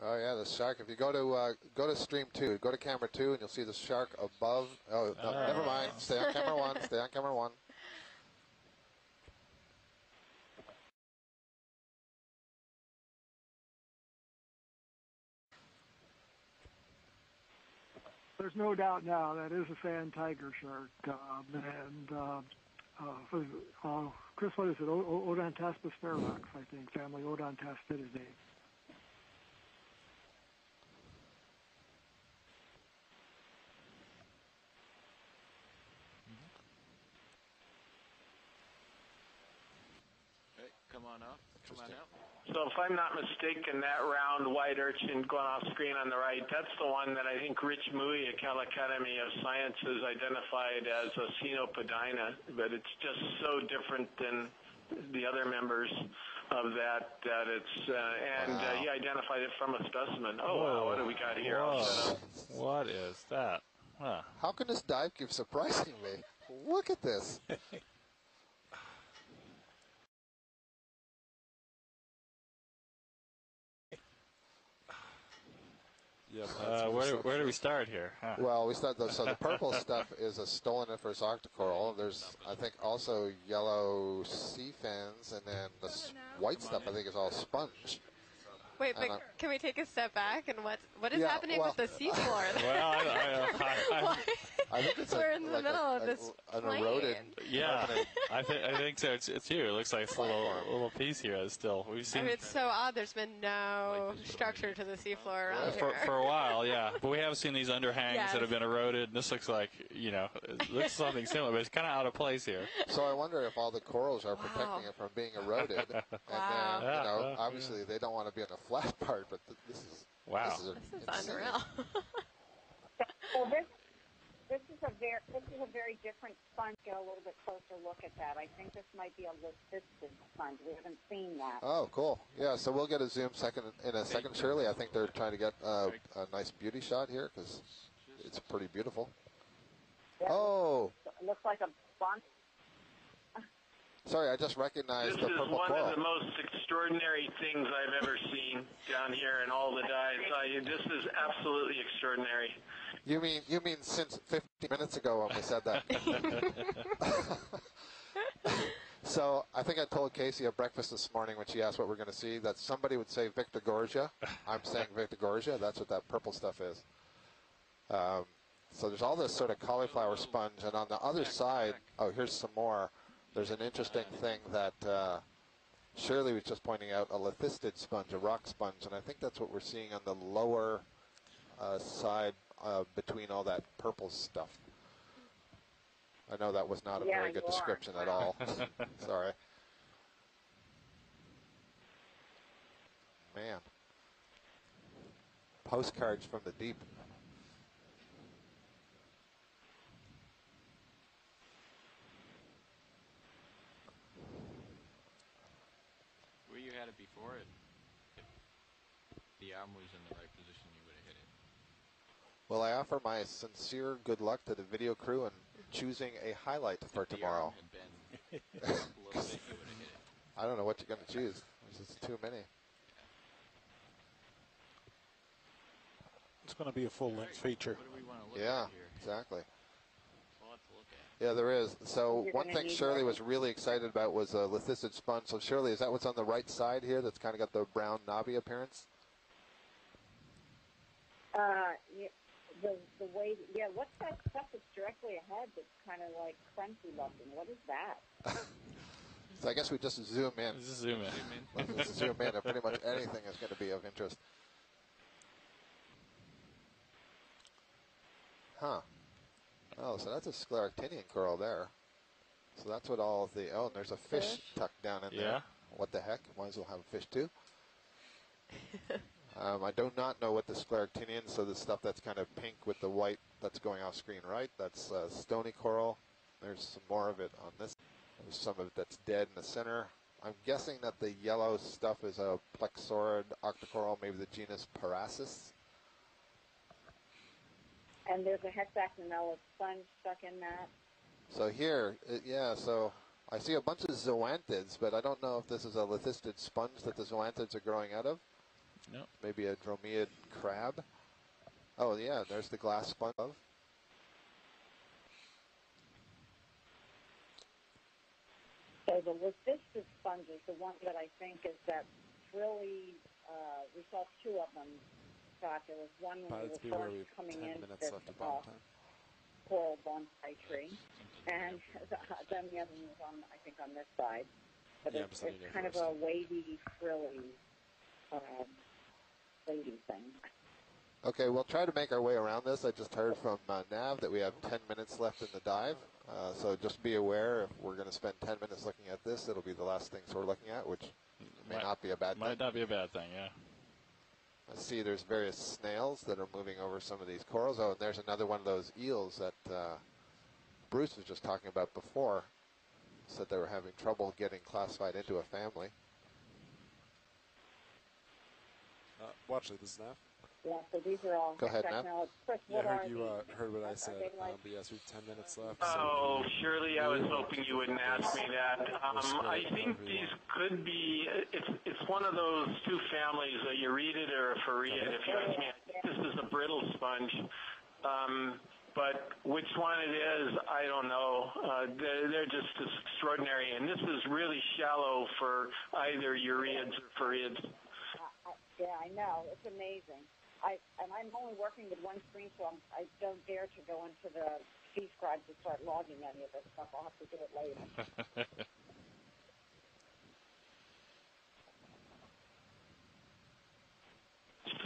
Oh yeah, the shark. If you go to stream 2, go to camera 2, and you'll see the shark above. Oh, no, never mind. Stay on camera 1. Stay on camera 1. There's no doubt now that is a sand tiger shark, Chris, what is it? Odontaspis ferox, I think. Family Odontaspidae. Hey, come on up. Come on out. So if I'm not mistaken, that round white urchin going off screen on the right, that's the one that I think Rich Mui at Cal Academy of Sciences identified as a Cenopadina, but it's just so different than the other members of that it's, he identified it from a specimen. Oh, wow, what do we got here? What is that? Huh. How can this dive keep surprising me? Look at this. Where do we start here? Huh. Well, we start. So the purple stuff is a stoloniferous octocoral. There's, I think, also yellow sea fins, and then the white stuff I think is all sponge. Wait, but can we take a step back and what is happening with the seafloor? Well, I think it's we're in the middle of this an eroded. Yeah, I think so. It's here. It looks like it's a little piece here. That's still we've seen. I mean, it's so odd. There's been no structure to the seafloor around here for a while. Yeah, but we have seen these underhangs that have been eroded. And this looks like it looks something similar, but it's kind of out of place here. So I wonder if all the corals are protecting it from being eroded, and then obviously they don't want to be in a flat part, but this is This is unreal. Well, this is a very different sponge. Get a little bit closer look at that. I think this might be a lithistid sponge. We haven't seen that. Oh, cool. Yeah, so we'll get a zoom in a second. Shirley, I think they're trying to get a nice beauty shot here because it's pretty beautiful. Yeah, oh, it looks like a sponge. Sorry, I just recognized the purple coral. This is one of the most extraordinary things I've ever seen down here in all the dives. This is absolutely extraordinary. You mean since 15 minutes ago when we said that? So I think I told Casey at breakfast this morning when she asked what we're going to see that somebody would say Victorgorgia. I'm saying Victorgorgia. That's what that purple stuff is. So there's all this sort of cauliflower sponge, and on the other side, oh, here's some more. There's an interesting thing that Shirley was just pointing out, a lithistid sponge, a rock sponge, and I think that's what we're seeing on the lower side between all that purple stuff. I know that was not a very good description at all. Sorry. Man. Postcards from the deep. Where you had it before, if the arm was in the right position, you would have hit it. Well, I offer my sincere good luck to the video crew in choosing a highlight for tomorrow. I don't know what you're going to choose. There's just too many. It's going to be a full-length feature. What do we want to look at here? Exactly. We'll have to look at. Yeah, there is. So one thing Shirley was really excited about was a lithistid sponge. So Shirley, is that what's on the right side here that's kind of got the brown knobby appearance? The way, what's that stuff that's directly ahead that's kind of like crunchy looking? What is that? So I guess we just zoom in. Just zoom in. Let's zoom in, and pretty much anything is going to be of interest. Huh. Oh, so that's a scleractinian coral there. So that's what all of the, and there's a fish tucked down in there. What the heck? Might as well have a fish too. I do not know what the scleractinian, so the stuff that's kind of pink with the white that's going off screen right, that's stony coral. There's some more of it on this. There's some of it that's dead in the center. I'm guessing that the yellow stuff is a plexaurid octocoral, maybe the genus Parasis. And there's a hexaconella sponge stuck in that. So here, so I see a bunch of zoanthids, but I don't know if this is a lithistid sponge that the zoanthids are growing out of. Nope. Maybe a dromeid crab. Oh, yeah, there's the glass sponge. So the leucistic sponge is the one that I think is that really, we saw two of them. There was one when we were first coming in this coral bonsai tree, and then the other one was on, I think, on this side. But yeah, it's kind of a wavy, frilly, lady thing. Okay, we'll try to make our way around this. I just heard from Nav that we have 10 minutes left in the dive. So just be aware, if we're going to spend 10 minutes looking at this, it'll be the last things we're looking at, which may not be a bad thing. Might not be a bad thing, yeah. I see there's various snails that are moving over some of these corals. Oh, and there's another one of those eels that Bruce was just talking about before. Said they were having trouble getting classified into a family. Watch it, this is Nav. Yeah, so these are all. Go ahead, Nav. Chris, Yeah, I heard you heard what I said. But yes, we have 10 minutes left. Oh, surely I was hoping you wouldn't ask me that. I think these could be. It's one of those two families, a Euretid or a Phareid. If you ask me, I think this is a brittle sponge. But which one it is, I don't know. They're just extraordinary, and this is really shallow for either Euretids or Phareids. Yeah, I know. It's amazing. I'm only working with one screen, so I don't dare to go into the C scribe to start logging any of this stuff. I'll have to do it later.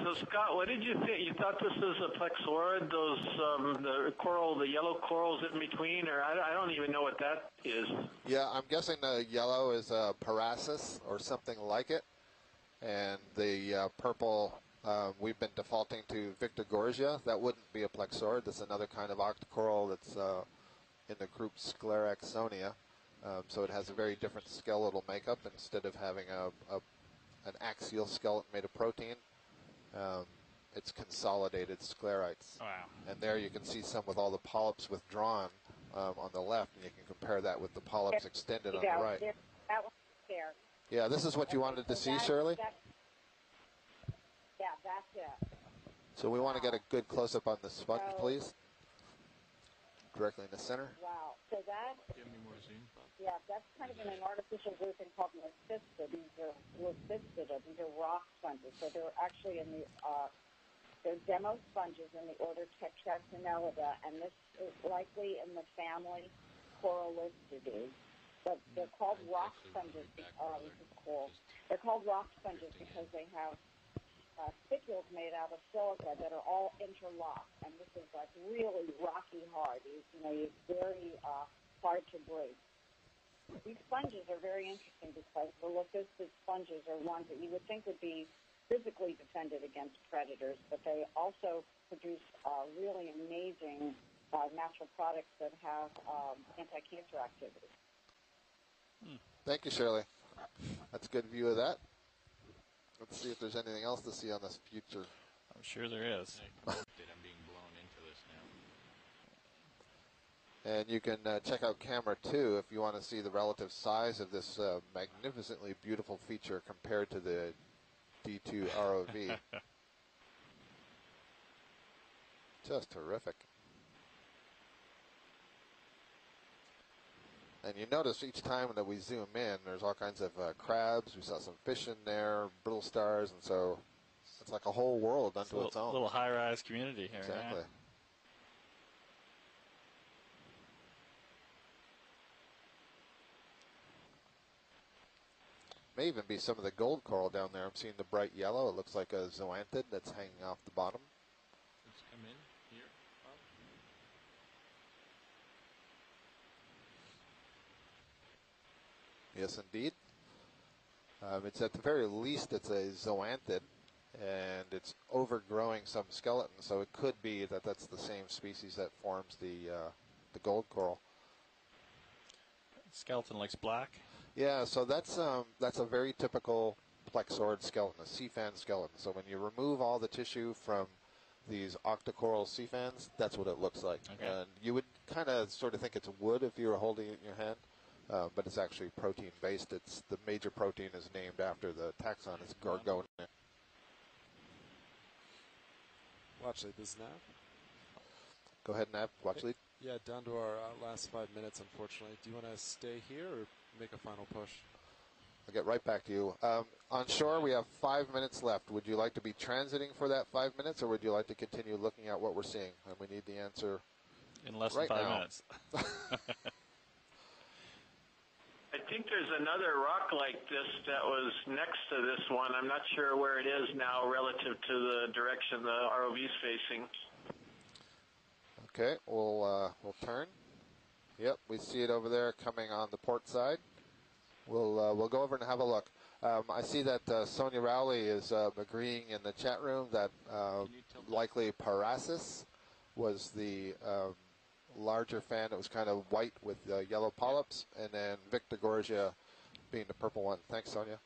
So, Scott, what did you think? You thought this was a plexaurid, those, the coral, the yellow corals in between, or I don't even know what that is. Yeah, I'm guessing the yellow is a Parasus or something like it. And the purple, we've been defaulting to Victor Gorgia. That wouldn't be a plexaurid. That's another kind of octocoral that's in the group Scleraxonia. So it has a very different skeletal makeup. Instead of having an axial skeleton made of protein, it's consolidated sclerites. Wow. And there you can see some with all the polyps withdrawn on the left, and you can compare that with the polyps extended on the right. That one's there. Yeah, this is what you wanted to see, Shirley? Yeah, that's it. So we want to get a good close-up on the sponge, please. Directly in the center. Wow. So that... Give me more zoom. Yeah, that's kind of in an artificial grouping called leucistica. These are rock sponges. So they're actually in the... they're demo sponges in the order Tetraxinellida, and this is likely in the family Corallistidae. But they're called rock sponges. This is cool. They're called rock sponges because they have spicules made out of silica that are all interlocked, and this is like really rocky hard. It's very hard to break. These sponges are very interesting because the leucistic sponges are ones that you would think would be physically defended against predators, but they also produce really amazing natural products that have anti-cancer activity. Thank you, Shirley. That's a good view of that. Let's see if there's anything else to see on this future. I'm sure there is. I'm being blown into this now. And you can check out camera 2 if you want to see the relative size of this magnificently beautiful feature compared to the D2 ROV. Just terrific. And you notice each time that we zoom in, there's all kinds of crabs. We saw some fish in there, brittle stars, and so it's like a whole world unto its own. Little high-rise community here. Exactly. Yeah. May even be some of the gold coral down there. I'm seeing the bright yellow. It looks like a zoanthid that's hanging off the bottom. Let's come in here. Yes, indeed. It's at the very least, it's a zoanthid, and it's overgrowing some skeleton, so it could be that that's the same species that forms the gold coral. Skeleton looks black. Yeah, so that's a very typical plexaurid skeleton, a sea fan skeleton. So when you remove all the tissue from these octocoral sea fans, that's what it looks like. Okay. And you would kind of sort of think it's wood if you were holding it in your hand. But it's actually protein-based. It's the major protein is named after the taxon. It's Gorgonia. Watch lead. This is Nav. Go ahead, Nav. Watch lead. Yeah, down to our last 5 minutes, unfortunately. Do you want to stay here or make a final push? I'll get right back to you. On shore, we have 5 minutes left. Would you like to be transiting for that 5 minutes, or would you like to continue looking at what we're seeing? And we need the answer in less right than 5 now. minutes. I think there's another rock like this that was next to this one. I'm not sure where it is now relative to the direction the ROV's facing. Okay, we'll turn. Yep, we see it over there coming on the port side. We'll go over and have a look. I see that Sonia Rowley is agreeing in the chat room that likely Parasis was the larger fan. It was kind of white with yellow polyps, and then Victor Gorgia being the purple one. Thanks, Sonia.